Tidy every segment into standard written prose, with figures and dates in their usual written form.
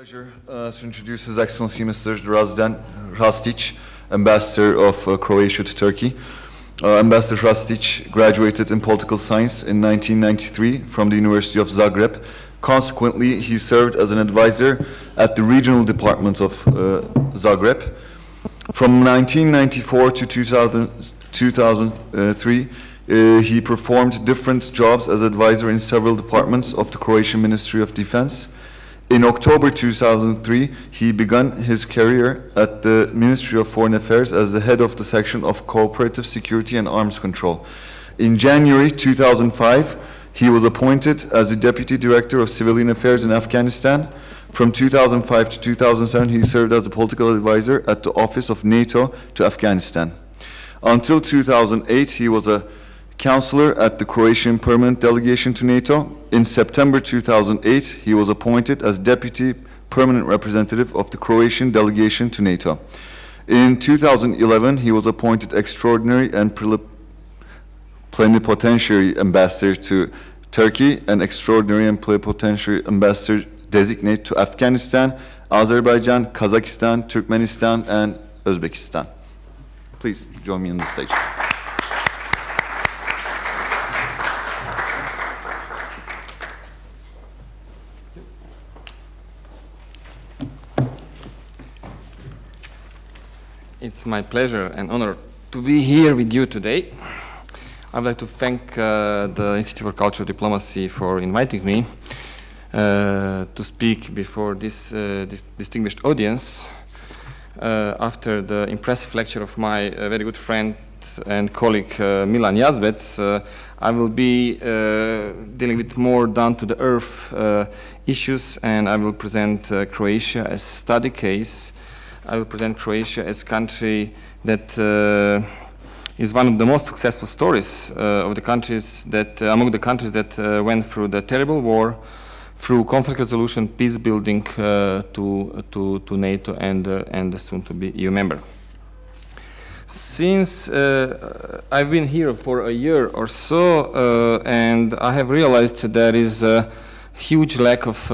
Pleasure to introduce His Excellency Mr. Drazen Hrastic, Ambassador of Croatia to Turkey. Ambassador Hrastic graduated in political science in 1993 from the University of Zagreb. Consequently, he served as an advisor at the regional department of Zagreb. From 1994 to 2003, he performed different jobs as advisor in several departments of the Croatian Ministry of Defense. In October 2003, he began his career at the Ministry of Foreign Affairs as the head of the section of Cooperative Security and Arms Control. In January 2005, he was appointed as the Deputy Director of Civilian Affairs in Afghanistan. From 2005 to 2007, he served as a political advisor at the Office of NATO to Afghanistan. Until 2008, he was a counselor at the Croatian Permanent Delegation to NATO. In September 2008, he was appointed as Deputy Permanent Representative of the Croatian Delegation to NATO. In 2011, he was appointed Extraordinary and Plenipotentiary Ambassador to Turkey and Extraordinary and Plenipotentiary Ambassador Designate to Afghanistan, Azerbaijan, Kazakhstan, Turkmenistan, and Uzbekistan. Please join me on the stage. It's my pleasure and honor to be here with you today. I'd like to thank the Institute for Cultural Diplomacy for inviting me to speak before this distinguished audience after the impressive lecture of my very good friend and colleague Milan Jazbec. I will be dealing with more down-to-the-earth issues, and I will present Croatia as study case. I will present Croatia as a country that is one of the most successful stories of the countries that, among the countries that went through the terrible war, through conflict resolution, peace building to NATO and the soon-to-be EU member. Since I've been here for a year or so, and I have realized there is a huge lack of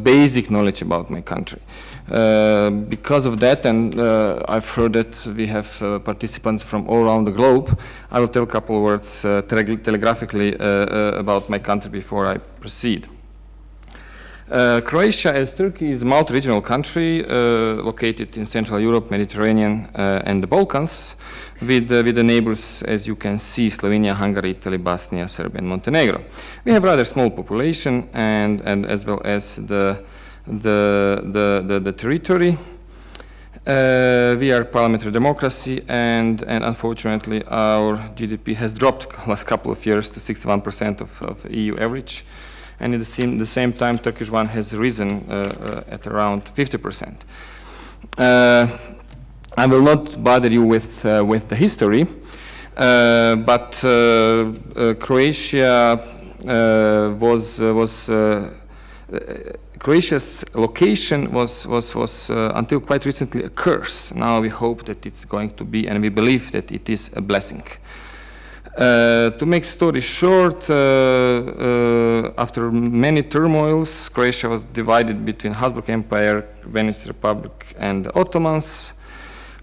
basic knowledge about my country. Because of that, and I've heard that we have participants from all around the globe, I will tell a couple of words telegraphically about my country before I proceed. Croatia, as Turkey, is a multi-regional country located in Central Europe, Mediterranean, and the Balkans, with the neighbors, as you can see, Slovenia, Hungary, Italy, Bosnia, Serbia, and Montenegro. We have rather small population, and as well as the territory. We are parliamentary democracy, and unfortunately our GDP has dropped the last couple of years to 61% of EU average, and at the same time Turkish one has risen at around 50%. I will not bother you with the history, but Croatia Croatia's location was until quite recently a curse. Now we hope that it's going to be, and we believe that it is, a blessing. To make story short, after many turmoils, Croatia was divided between Habsburg Empire, Venice Republic, and the Ottomans.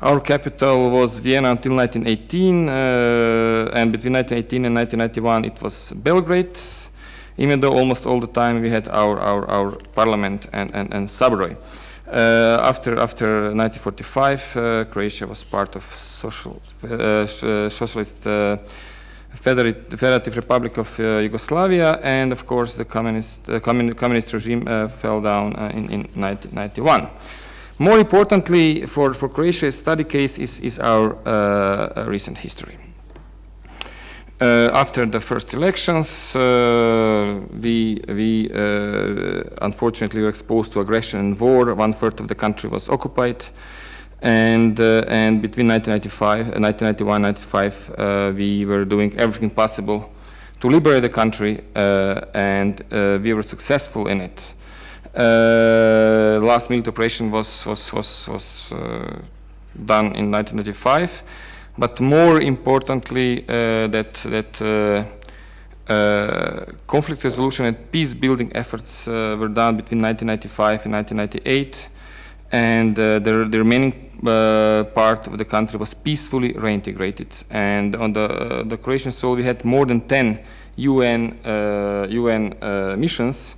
Our capital was Vienna until 1918, and between 1918 and 1991 it was Belgrade, even though almost all the time we had our parliament and suburb. After 1945, Croatia was part of Socialist Federative Republic of Yugoslavia, and of course the communist regime fell down in 1991. More importantly, for Croatia's study case is our recent history. After the first elections, we unfortunately were exposed to aggression and war. 1/3 of the country was occupied, and between 1991 and 1995, we were doing everything possible to liberate the country, and we were successful in it. Last military operation was done in 1995. But more importantly, Conflict resolution and peace-building efforts were done between 1995 and 1998, and the remaining part of the country was peacefully reintegrated. And on the Croatian soil, we had more than 10 UN missions,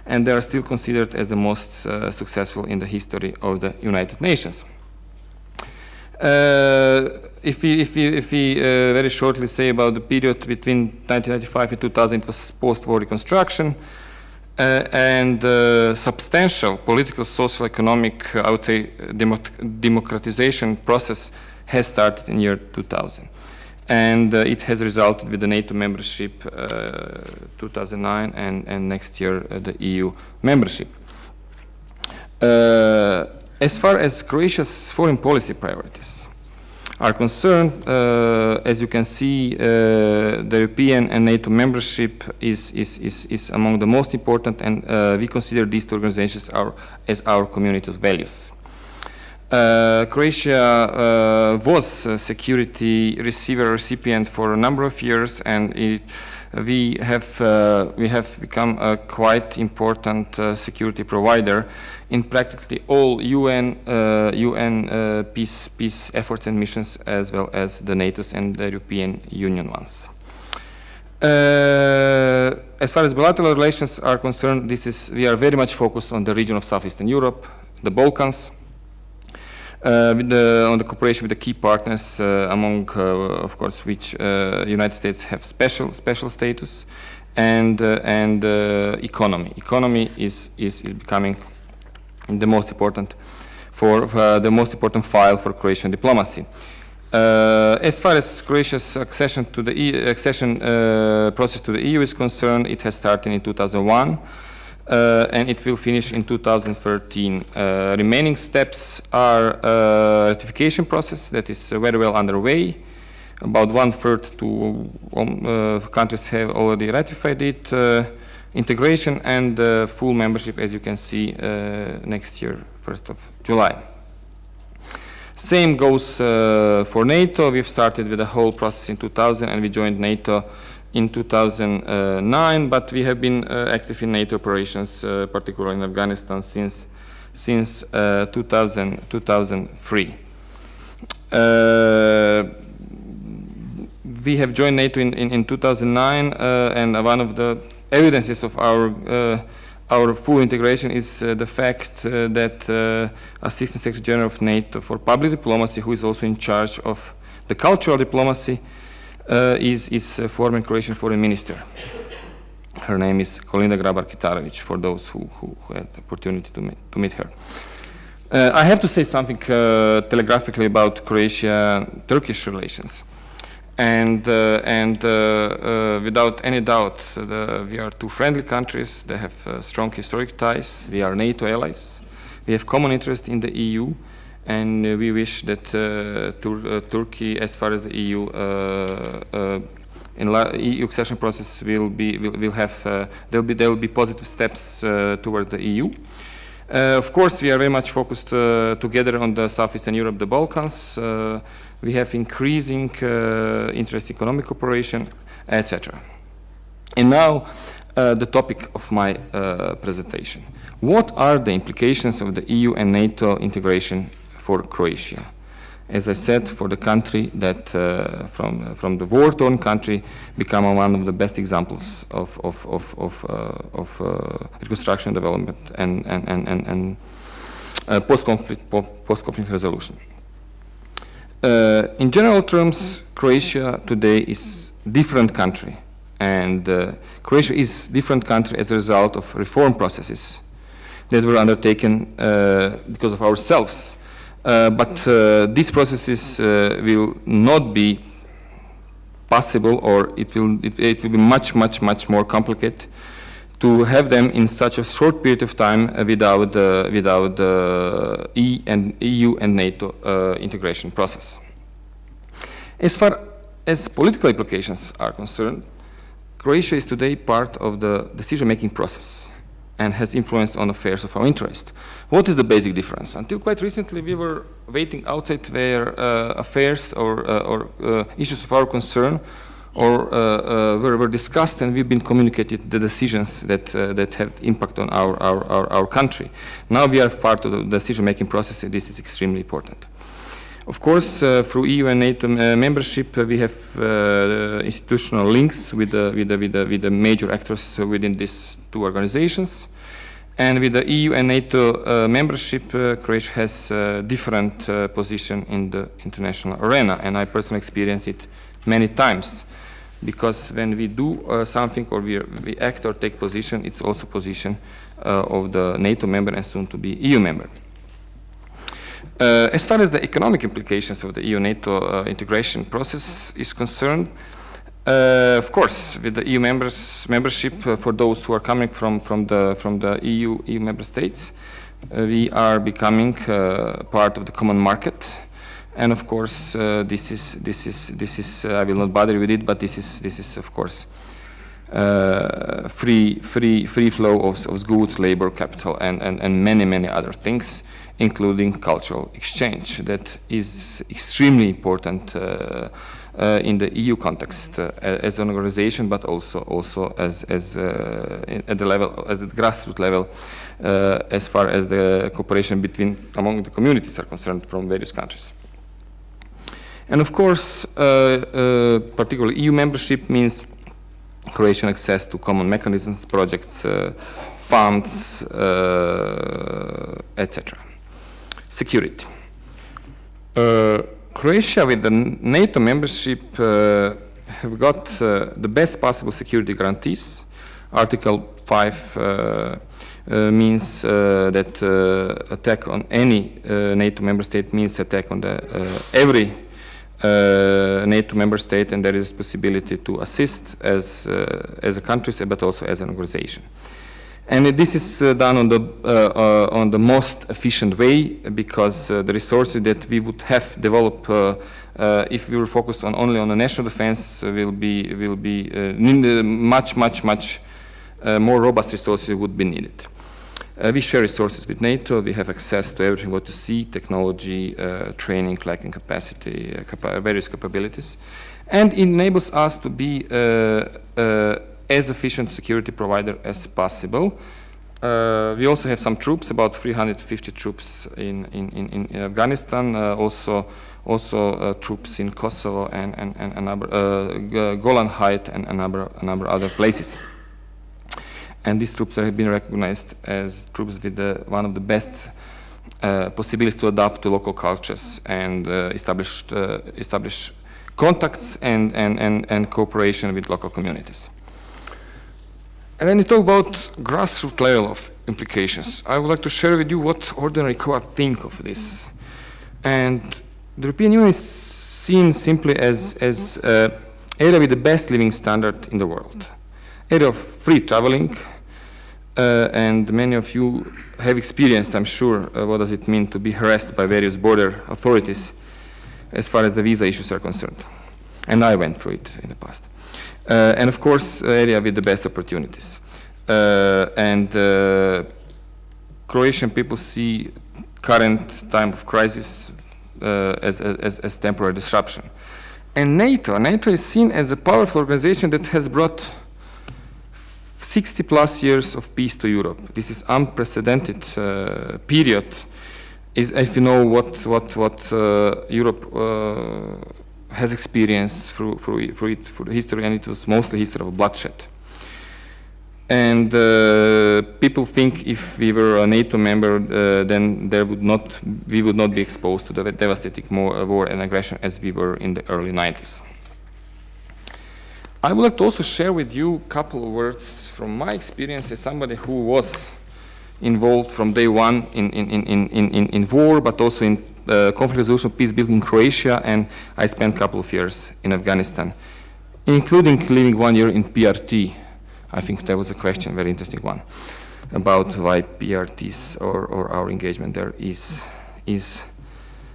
and they are still considered as the most successful in the history of the United Nations. If we very shortly say about the period between 1995 and 2000, it was post-war reconstruction, and substantial political, social, economic, I would say, democratization process has started in year 2000. And it has resulted with the NATO membership 2009 and next year the EU membership. As far as Croatia's foreign policy priorities are concerned, as you can see, the European and NATO membership is among the most important, and we consider these two organizations as our community of values. Croatia was a security recipient for a number of years, and we have become a quite important security provider in practically all UN peace efforts and missions, as well as the NATO's and the European Union ones. As far as bilateral relations are concerned, we are very much focused on the region of Southeastern Europe, the Balkans, on the cooperation with the key partners, among, of course, which United States have special status, and economy. Economy is becoming the most important the most important file for Croatian diplomacy. As far as Croatia's accession to the accession process to the EU is concerned, it has started in 2001. And it will finish in 2013. Remaining steps are ratification process that is very well underway. About 1/3 to countries have already ratified it. Integration and full membership, as you can see, next year, 1st of July. Same goes for NATO. We've started with the whole process in 2000, and we joined NATO in 2009, but we have been active in NATO operations, particularly in Afghanistan, since 2003. We have joined NATO in 2009, and one of the evidences of our full integration is the fact that Assistant Secretary General of NATO for Public Diplomacy, who is also in charge of the cultural diplomacy, is a former Croatian foreign minister. Her name is Kolinda Grabar-Kitarović, for those who had the opportunity to meet her. I have to say something telegraphically about Croatia-Turkish relations. And without any doubt, we are two friendly countries. They have strong historic ties. We are NATO allies. We have common interest in the EU. And we wish that Turkey, as far as the EU accession process will have, there will be positive steps towards the EU. Of course, we are very much focused together on the Southeastern Europe, the Balkans. We have increasing interest in economic cooperation, etc. And now, the topic of my presentation. What are the implications of the EU and NATO integration for Croatia? As I said, for the country that from the war-torn country become one of the best examples of reconstruction, development, and post-conflict resolution. In general terms, Croatia today is a different country, and Croatia is a different country as a result of reform processes that were undertaken because of ourselves. But these processes will not be possible, or it will be much more complicated to have them in such a short period of time without the EU and NATO integration process. As far as political implications are concerned, Croatia is today part of the decision-making process and has influence on affairs of our interest. What is the basic difference? Until quite recently, we were waiting outside where affairs or issues of our concern were discussed, and we've been communicated the decisions that have impact on our country. Now we are part of the decision-making process, and this is extremely important. Of course, through EU and NATO membership, we have institutional links with the major actors within these two organizations. And with the EU and NATO membership, Croatia has a different position in the international arena. And I personally experienced it many times. Because when we do something or we act or take position, it's also position of the NATO member and soon to be EU member. As far as the economic implications of the EU-NATO integration process is concerned, of course, with the EU membership, for those who are coming from the EU member states, we are becoming part of the common market, and of course, this is I will not bother with it, but this is of course free flow of goods, labor, capital, and many other things, including cultural exchange. That is extremely important in the EU context as an organization, but also as at the level, as the grassroots level, as far as the cooperation among the communities are concerned from various countries. And of course, particularly EU membership means Croatian access to common mechanisms, projects, funds, etc. Security. Croatia with the NATO membership have got the best possible security guarantees. Article 5 means that attack on any NATO member state means attack on every NATO member state, and there is possibility to assist as a country, but also as an organization. And this is done on the most efficient way, because the resources that we would have developed if we were focused only on the national defense will be much more robust resources would be needed. We share resources with NATO. We have access to everything what you see: technology, training, lacking capacity, various capabilities, and it enables us to be as efficient security provider as possible. We also have some troops, about 350 troops in Afghanistan, also troops in Kosovo and Golan Heights and a number other places. And these troops have been recognized as troops with one of the best possibilities to adapt to local cultures and establish contacts and cooperation with local communities. And when you talk about grassroots level of implications, I would like to share with you what ordinary Croats think of this. And the European Union is seen simply as area with the best living standard in the world, area of free traveling, and many of you have experienced, I'm sure, what does it mean to be harassed by various border authorities as far as the visa issues are concerned. And I went through it in the past. And of course, area with the best opportunities. Croatian people see current time of crisis as temporary disruption. And NATO is seen as a powerful organization that has brought 60+ years of peace to Europe. This is unprecedented period. If you know what Europe has experienced through history, and it was mostly history of bloodshed. And people think if we were a NATO member, then we would not be exposed to the devastating war and aggression as we were in the early 90s. I would like to also share with you a couple of words from my experience as somebody who was involved from day one in war, but also in conflict resolution, peacebuilding in Croatia, and I spent a couple of years in Afghanistan, including living 1 year in PRT. I think that was a question, very interesting one, about why PRTs or our engagement there is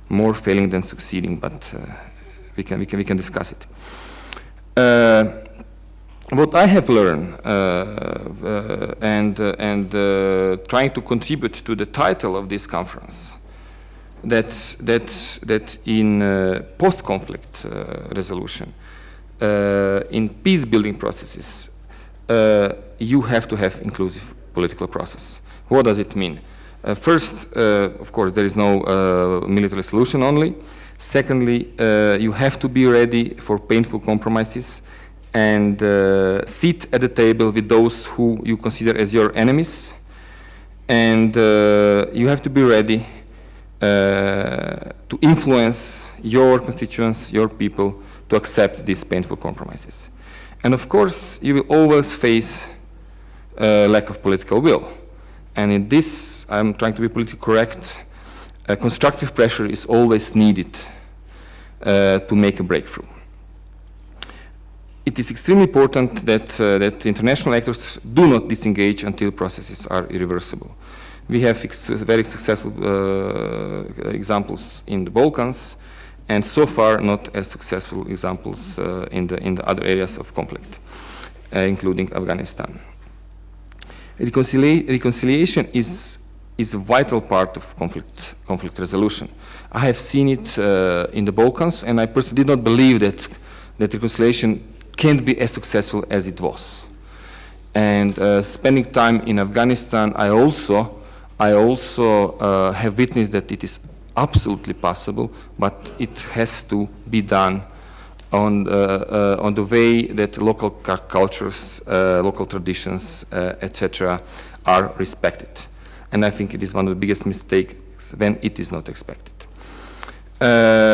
more failing than succeeding, but we can discuss it. What I have learned and trying to contribute to the title of this conference, that in post-conflict resolution, in peace-building processes, you have to have inclusive political process. What does it mean? First, of course, there is no military solution only. Secondly, you have to be ready for painful compromises and sit at the table with those who you consider as your enemies. And you have to be ready to influence your constituents, your people, to accept these painful compromises. And of course, you will always face lack of political will. And in this, I'm trying to be politically correct, constructive pressure is always needed to make a breakthrough. It is extremely important that international actors do not disengage until processes are irreversible. We have very successful examples in the Balkans, and so far not as successful examples in the other areas of conflict, including Afghanistan. Reconciliation is a vital part of conflict resolution. I have seen it in the Balkans, and I personally did not believe that reconciliation can't be as successful as it was. And spending time in Afghanistan, I also have witnessed that it is absolutely possible, but it has to be done on the way that local cultures, local traditions, etc., are respected. And I think it is one of the biggest mistakes when it is not expected.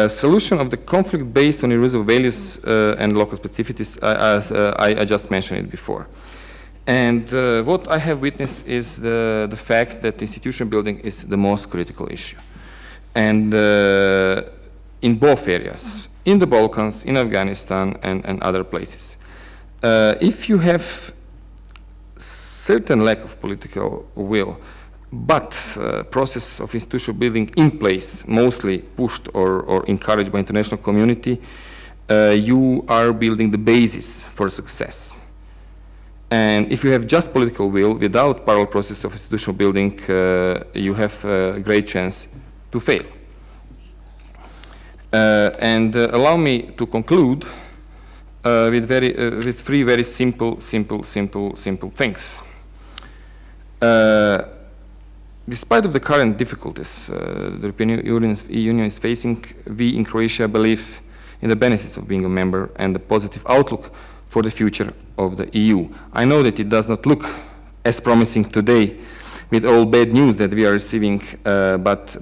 Solution of the conflict based on universal values and local specificities, I just mentioned it before. And what I have witnessed is the fact that institution building is the most critical issue. And in both areas, in the Balkans, in Afghanistan, and other places. If you have certain lack of political will, but process of institutional building in place, mostly pushed or encouraged by international community, you are building the basis for success. And if you have just political will without parallel process of institutional building, you have a great chance to fail. And allow me to conclude with three very simple things. Despite of the current difficulties the European Union is facing, we in Croatia believe in the benefits of being a member and the positive outlook for the future of the EU. I know that it does not look as promising today with all bad news that we are receiving, but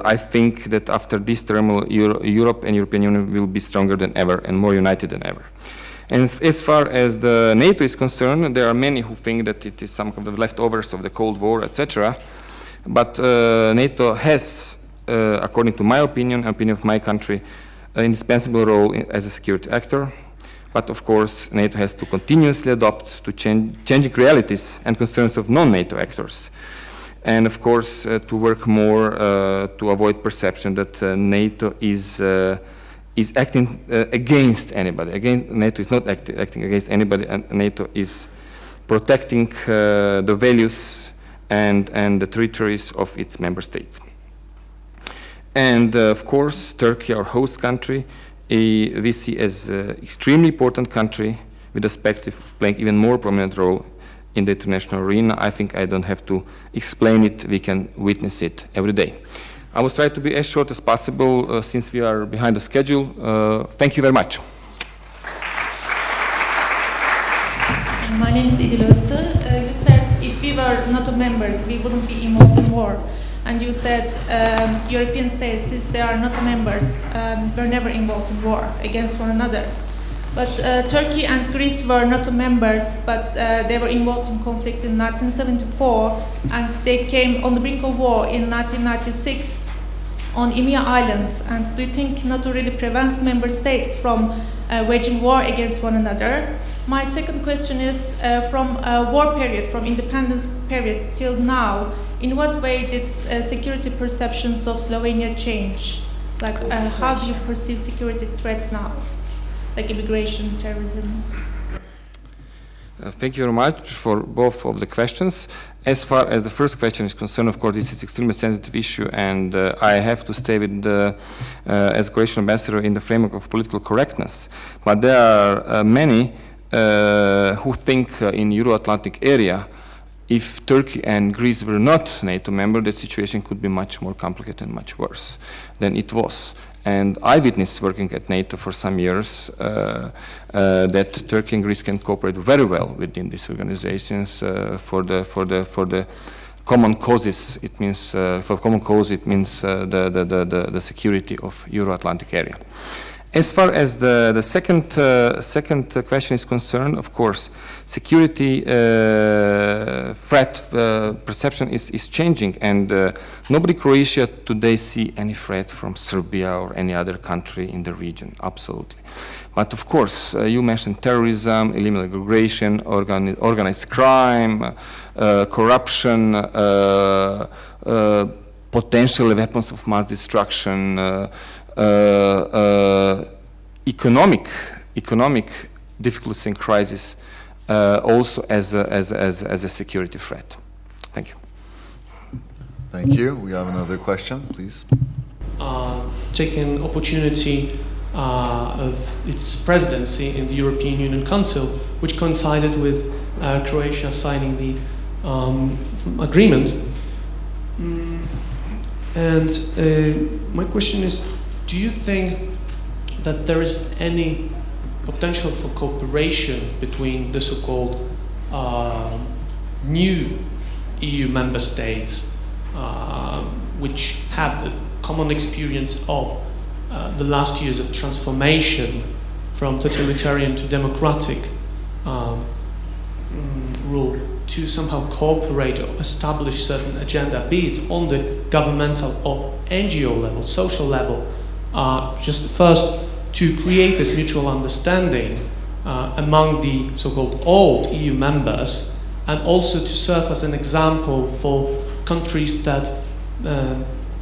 I think that after this turmoil, Europe and European Union will be stronger than ever and more united than ever. And as far as the NATO is concerned, there are many who think that it is some of the leftovers of the Cold War, etc. But NATO has, according to my opinion, opinion of my country, an indispensable role as a security actor. But of course, NATO has to continuously adapt to changing realities and concerns of non-NATO actors. And of course, to work more to avoid perception that NATO is acting against anybody. Again, NATO is not acting against anybody, and NATO is protecting the values and the territories of its member states. And of course, Turkey, our host country, we see as an extremely important country with the perspective of playing even more prominent role in the international arena. I think I don't have to explain it, we can witness it every day. I will try to be as short as possible since we are behind the schedule. Thank you very much. My name is Idil Öztürk. You said if we were NATO members, we wouldn't be involved in war. And you said European states, since they are NATO members, were never involved in war against one another. But Turkey and Greece were NATO members, but they were involved in conflict in 1974, and they came on the brink of war in 1996 on Ymir Island. And do you think NATO really prevents member states from waging war against one another? My second question is, from war period, from independence period till now, in what way did security perceptions of Slovenia change? Like, how do you perceive security threats now, like immigration, terrorism? Thank you very much for both of the questions. As far as the first question is concerned, of course, this is an extremely sensitive issue, and I have to stay with as Croatian ambassador in the framework of political correctness. But there are many who think in Euro-Atlantic area, if Turkey and Greece were not NATO member, the situation could be much more complicated and much worse than it was. And I witnessed working at NATO for some years that Turkey and Greece can cooperate very well within these organizations for the common causes. It means for common cause it means the security of Euro-Atlantic area. As far as the second question is concerned, of course, security threat perception is changing, and nobody in Croatia today see any threat from Serbia or any other country in the region, absolutely. But of course, you mentioned terrorism, illegal immigration, organized crime, corruption, potential weapons of mass destruction, economic difficulties and crisis also as a security threat. Thank you. Thank you. We have another question, please. Taking opportunity of its presidency in the European Union Council, which coincided with Croatia signing the agreement. And my question is, do you think that there is any potential for cooperation between the so-called new EU member states, which have the common experience of the last years of transformation from totalitarian to democratic rule, to somehow cooperate or establish certain agenda, be it on the governmental or NGO level, social level, just first to create this mutual understanding among the so-called old EU members, and also to serve as an example for countries that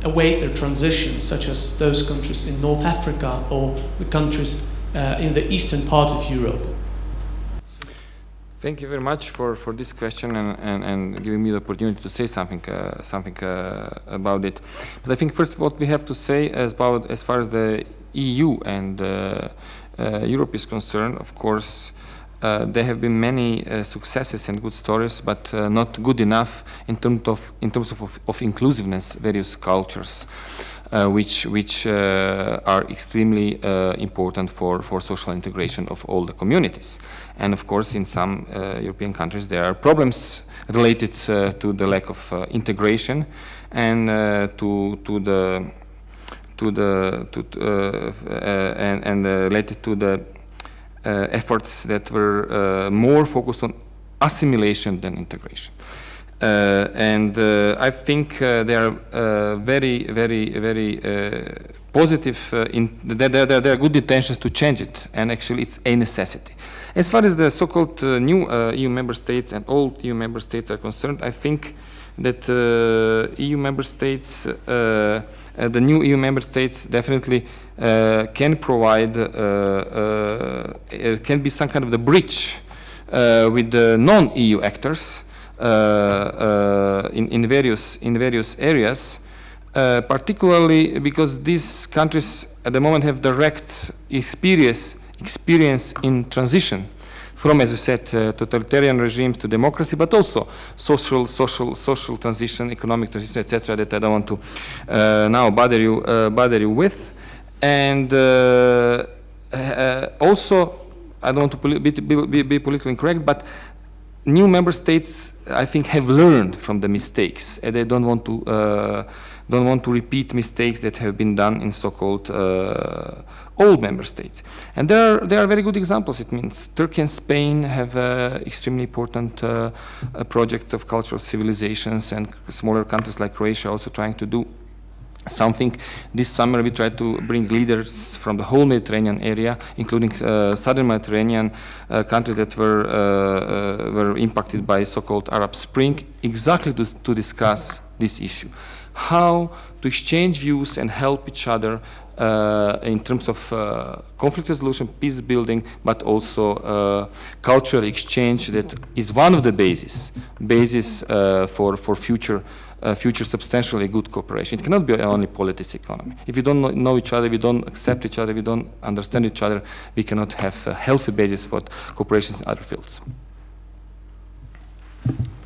await their transition, such as those countries in North Africa or the countries in the eastern part of Europe. Thank you very much for this question and giving me the opportunity to say something about it. But I think first of all, what we have to say as far as the EU and Europe is concerned, of course, there have been many successes and good stories, but not good enough in terms of inclusiveness, various cultures, which are extremely important for social integration of all the communities. And of course, in some European countries, there are problems related to the lack of integration and related to the efforts that were more focused on assimilation than integration. I think there are very positive, there are good intentions to change it, and actually it's a necessity. As far as the so-called new EU member states and old EU member states are concerned, I think that EU member states, the new EU member states definitely can provide, can be some kind of the bridge with the non-EU actors in various areas, particularly because these countries at the moment have direct experience in transition from, as you said, totalitarian regimes to democracy, but also social transition, economic transition, etc. That I don't want to now bother you with. And also, I don't want to be politically incorrect, but new member states, I think, have learned from the mistakes, and they don't want to repeat mistakes that have been done in so-called old member states. And there are very good examples. It means Turkey and Spain have extremely important project of cultural civilizations, and smaller countries like Croatia also trying to do something. This summer we tried to bring leaders from the whole Mediterranean area, including southern Mediterranean countries that were impacted by so-called Arab Spring, exactly to discuss this issue. How to exchange views and help each other in terms of conflict resolution, peace building, but also cultural exchange that is one of the basis for future substantially good cooperation. It cannot be only politics economy. If we don't know each other, we don't accept each other, we don't understand each other, we cannot have a healthy basis for cooperation in other fields.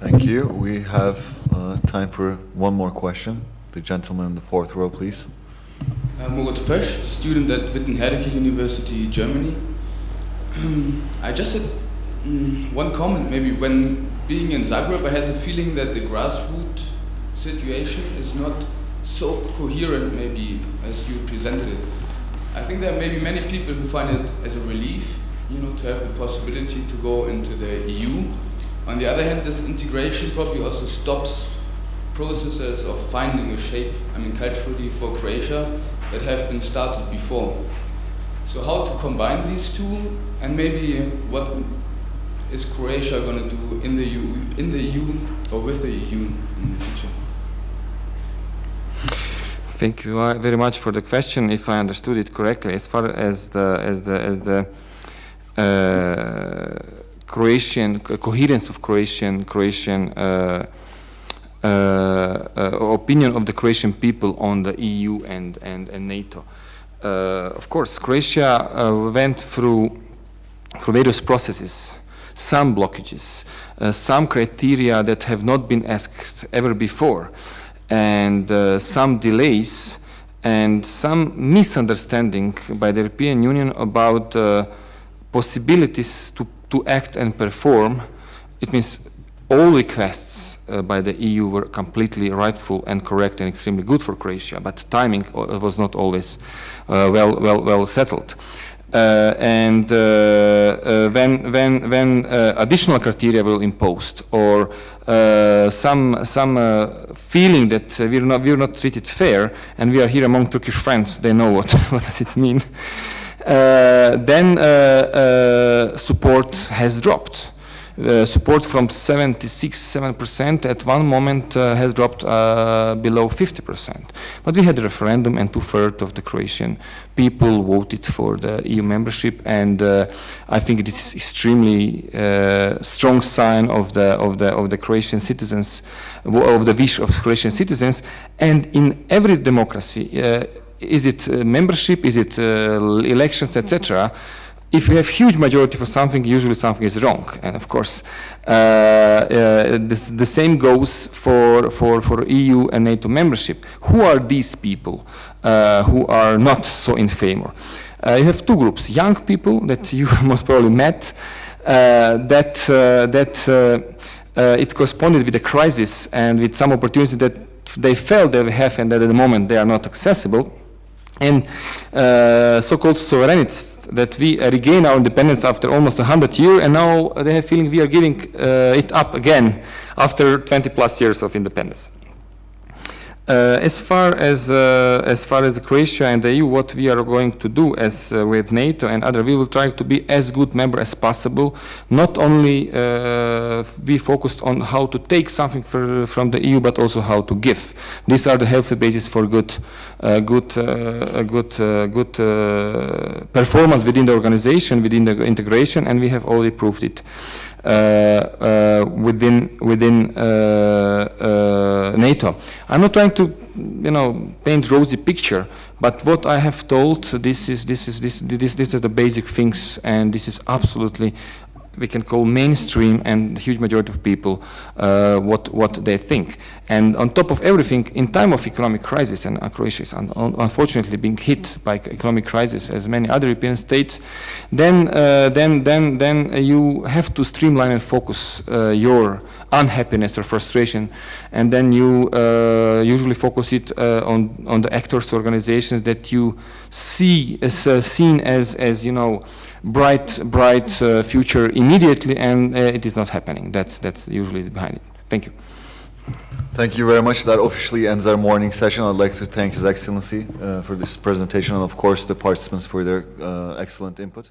Thank you. We have time for one more question. The gentleman in the fourth row, please. Murat Pösch, student at Witten-Herdecke University, Germany. I just had one comment. Maybe when being in Zagreb, I had the feeling that the grassroots situation is not so coherent, maybe as you presented it. I think there are maybe many people who find it as a relief, you know, to have the possibility to go into the EU. On the other hand, this integration probably also stops processes of finding a shape, I mean, culturally for Croatia that have been started before. So how to combine these two, and maybe what is Croatia going to do in the EU or with the EU in the future? Thank you very much for the question. If I understood it correctly, as far as the Croatian coherence of Croatian opinion of the Croatian people on the EU and NATO. Of course, Croatia went through various processes, some blockages, some criteria that have not been asked ever before, and some delays and some misunderstanding by the European Union about possibilities to act and perform. It means all requests by the EU were completely rightful and correct and extremely good for Croatia, but timing was not always well settled. And when additional criteria were imposed, or some feeling that we're not treated fair, and we are here among Turkish friends, they know what does it mean. Then support has dropped. Support from 76% at one moment has dropped below 50%. But we had a referendum, and 2/3 of the Croatian people voted for the EU membership, and I think it is extremely strong sign of the Croatian citizens, of the wish of Croatian citizens. And in every democracy, is it membership, is it elections, etc., if you have huge majority for something, usually something is wrong. And of course, the same goes for EU and NATO membership. Who are these people who are not so in favor? You have two groups: young people that you most probably met, it corresponded with the crisis and with some opportunities that they felt they have, and that at the moment they are not accessible. And so-called sovereigntists, that we regain our independence after almost 100 years, and now they have feeling we are giving it up again after 20+ years of independence. As far as the Croatia and the EU, what we are going to do as with NATO and other, we will try to be as good member as possible. Not only be focused on how to take something from the EU, but also how to give. These are the healthy basis for good performance within the organization, within the integration, and we have already proved it within NATO. I'm not trying to, paint rosy picture, but what I have told, this is the basic things, and this is absolutely, we can call mainstream, and the huge majority of people what they think. And on top of everything, in time of economic crisis, and Croatia is unfortunately being hit by economic crisis as many other European states, then you have to streamline and focus your unhappiness or frustration, and then you usually focus it on the actors, organizations that you see as seen as bright future immediately, and it is not happening. That's usually behind it. Thank you. Thank you very much. That officially ends our morning session. I'd like to thank His Excellency for this presentation, and of course the participants for their excellent input.